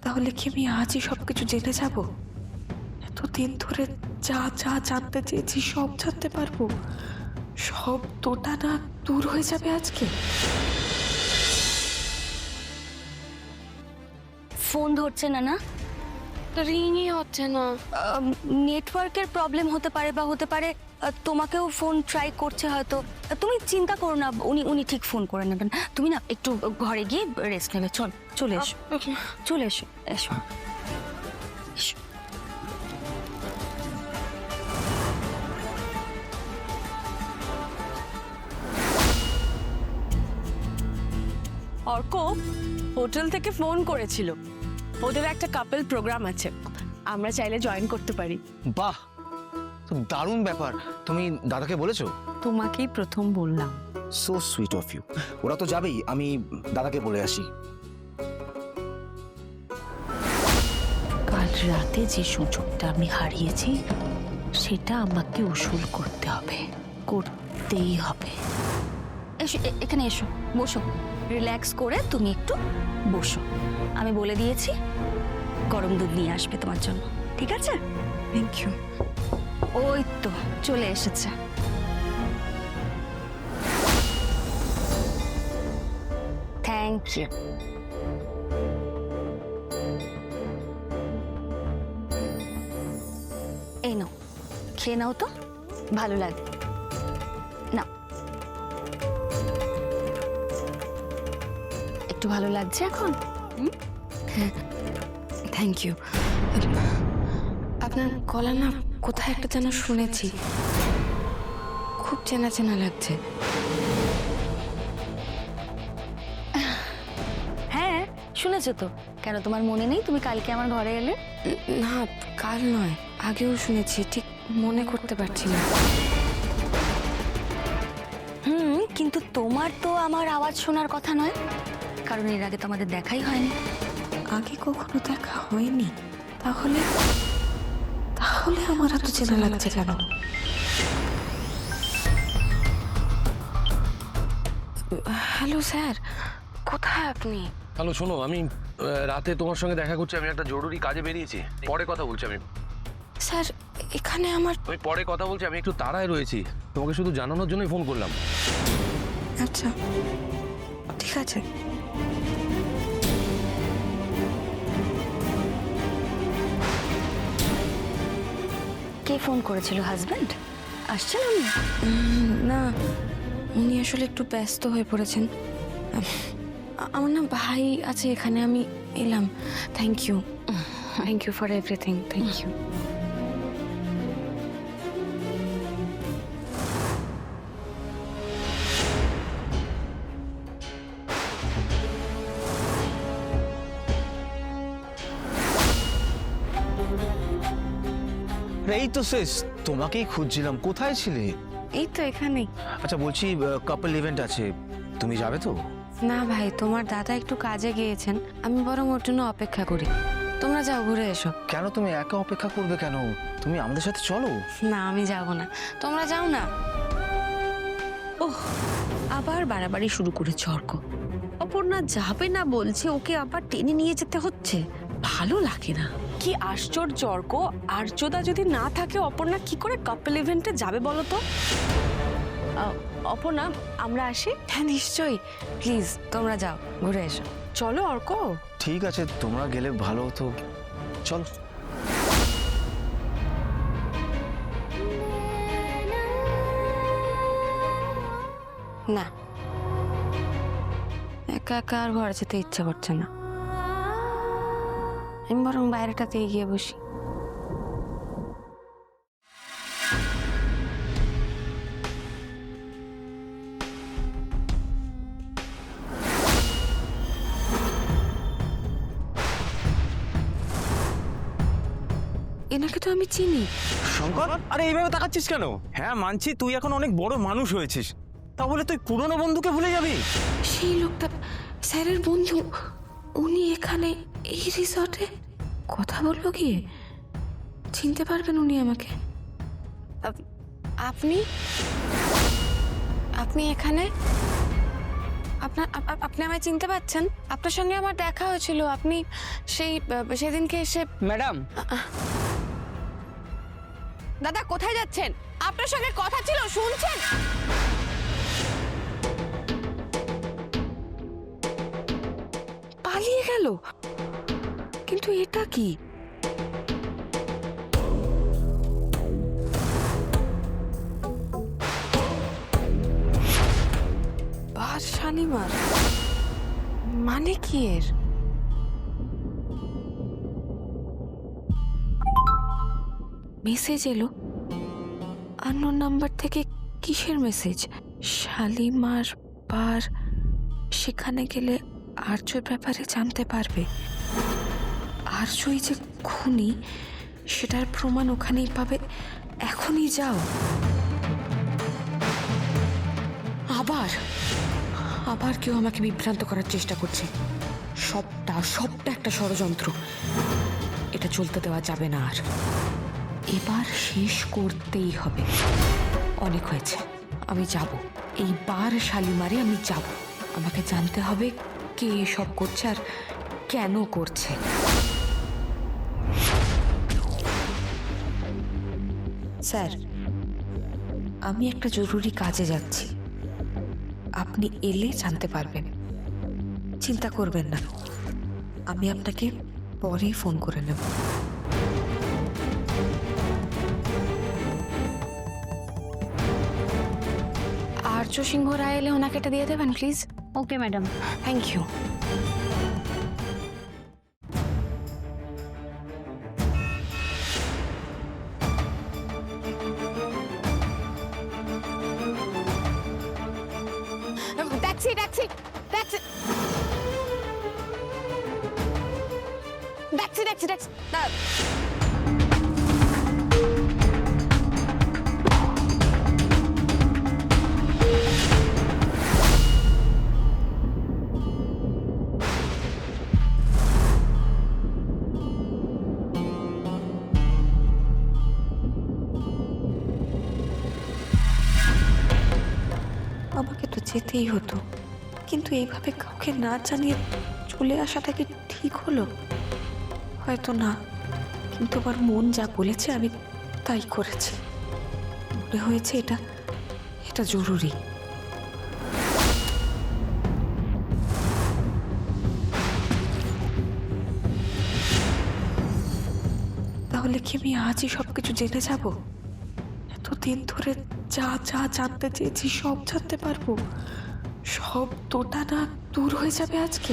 তাহলে কি আমি আজই সবকিছু জেনে যাব? এতদিন ধরে যা যা জানতে চেয়েছি সব জানতে পারবো, সব দোটানা দূর হয়ে যাবে আজকে। ফোন ধরছে না না, রিংই হচ্ছে না। নেটওয়ার্কের প্রবলেম হতে পারে, বা হতে পারে তোমাকেও ফোন ট্রাই করছে হয়তো। তুমি চিন্তা করো না, উনি ঠিক ফোন করে নেবেন। তুমি না একটু ঘরে গিয়ে রেস্ট নেবে। চলে এসো, চলে এসো, এসো এসো। অর্ক হোটেল থেকে ফোন করেছিল, ওদের একটা কাপল প্রোগ্রাম আছে, আমরা চাইলে জয়েন করতে পারি। বাহ, তো দারুণ ব্যাপার। তুমি দাদাকে বলেছো? তোমাকেই প্রথম বললাম। So sweet of you. ওরা তো যাবেই, আমি দাদাকে বলে আসি। কাল রাতে যে সুযোগটা আমি হারিয়েছি সেটা আমাকে উসুল করতে হবে, করতেই হবে। এসো, এখানে এসো, বসো। রিল্যাক্স করে তুমি একটু বসো। আমি বলে দিয়েছি গরম দুধ নিয়ে আসবে তোমার জন্য, ঠিক আছে? Thank you. ওই তো চলে এসেছে। Thank you. এই নাও, খেয়ে নাও তো, ভালো লাগবে। না, একটু ভালো লাগছে এখন? হ্যাঁ, থ্যাংক ইউ। আপনার গলা না কোথায় একটা যেন শুনেছি, খুব চেনা চেনা লাগছে। হ্যাঁ শুনেছো তো, কেন তোমার মনে নেই তুমি কালকে আমার ঘরে এলে? না, কাল নয়, আগেও শুনেছি, ঠিক মনে করতে পারছি না। কিন্তু তোমার তো আমার আওয়াজ শোনার কথা নয়, কারণ এর আগে তো আমাদের দেখাই হয়নি। আগে কখনো দেখা হয়নি? তাহলে তাহলে আমার এত চেনা লাগছে কেন? হ্যালো স্যার, কোথায় আপনি? হ্যালো, শোনো, আমি রাতে তোমার সঙ্গে দেখা করছি। আমি একটা জরুরি কাজে বেরিয়েছি, পরে কথা বলছি। স্যার, এখানে আমার আমি পরে কথা বলছি, আমি একটু তাড়ায় রয়েছি। তোমাকে শুধু জানানোর জন্যই ফোন করলাম। আচ্ছা, ঠিক আছে। কে ফোন করেছিল? হাজবেন্ড আসছেন উনি? না, উনি আসলে একটু ব্যস্ত হয়ে পড়েছেন। আমার না ভাই আছে এখানে, আমি এলাম। Thank you, thank you for everything, thank you. এই তো শেষ, তোমাকেই খুঁজছিলাম, কোথায় ছিলে? এই তো এখানেই। আচ্ছা বলছি, কাপল ইভেন্ট আছে, তুমি যাবে তো? না ভাই, তোমার দাদা একটু কাজে গিয়েছেন, আমি বরং ওর জন্য অপেক্ষা করি। তোমরা যাও, ঘুরে এসো। কেন তুমি একা অপেক্ষা করবে কেন? তুমি আমাদের সাথে চলো। না, আমি যাব না, তোমরা যাও না। ওহ, আবার বাড়াবাড়ি শুরু করেছে অর্ক। অপর্ণা যাবে না বলছে, ওকে আবার টেনে নিয়ে যেতে হচ্ছে, ভালো লাগে না। কি আশ্চর্য অর্ক, আর্যদা যদি না থাকে অপর্ণা কি করে কাপল ইভেন্টে যাবে বলো তো? অপর্ণা, আমরা আসি? হ্যাঁ নিশ্চয়ই, প্লিজ তোমরা যাও, ঘুরে এসো। চলো অর্ক। ঠিক আছে, তোমরা গেলে ভালো হতো, চলো। না, একা একা আর ঘরে যেতে ইচ্ছা করছে না, আমি বরং বাইরেটাতে গিয়ে বসি। এনাকে তো আমি চিনি। শঙ্কর, আরে এইভাবে তাকাচ্ছিস কেন? হ্যাঁ মানছি, তুই এখন অনেক বড় মানুষ হয়েছিস, তাহলে তুই পুরনো বন্ধুকে ভুলে যাবি? সেই লোকটা স্যারের বন্ধু, উনি এখানে এই রিসর্টে কথা বলবো গিয়ে। চিনতে পারবেন উনি আমাকে? আপনি আপনি এখানে? আপনি আমায় চিনতে পারছেন? আপনার সঙ্গে আমার দেখা হয়েছিল, আপনি সেদিনকে এসে। ম্যাডাম, দাদা কোথায় যাচ্ছেন? আপনার সঙ্গে কথা ছিল, শুনছেন? পালিয়ে গেল, কিন্তু এটা কি? বার শালিমার মানে কি এর? মেসেজ এলো আননোন নাম্বার থেকে। কিসের মেসেজ? শালিমার বার, সেখানে গেলে আর্যর ব্যাপারে জানতে পারবে। আর্যই যে খুনি সেটার প্রমাণ ওখানেই পাবে। এখনই যাও। আবার আবার কেউ আমাকে বিভ্রান্ত করার চেষ্টা করছে। সবটা একটা ষড়যন্ত্র। এটা চলতে দেওয়া যাবে না আর। এবার শেষ করতেই হবে। অনেক হয়েছে, আমি যাব। এইবার শালিমারে আমি যাব। আমাকে জানতে হবে কে এসব করছে আর কেন করছে। স্যার, আমি একটা জরুরি কাজে যাচ্ছি, আপনি এলে জানতে পারবেন। চিন্তা করবেন না, আমি আপনাকে পরে ফোন করে নেব। আর্য সিংহ রায় এলে ওনাকে এটা দিয়ে দেবেন please. Okay madam. Thank you. Taxi taxi taxi taxi taxi taxi. আমাকে তো যেতেই হতো, কিন্তু এইভাবে কাউকে না জানিয়ে চলে আসাটা কি ঠিক হলো? হয়তো না, কিন্তু আমার মন যা বলেছে আমি তাই করেছি। মনে হয়েছে এটা জরুরি। তাহলে কি আমি আজই সবকিছু জেনে যাব? এতদিন ধরে যা যা জানতে চেয়েছি সব জানতে পারবো? সব দোটানা দূর হয়ে যাবে আজকে।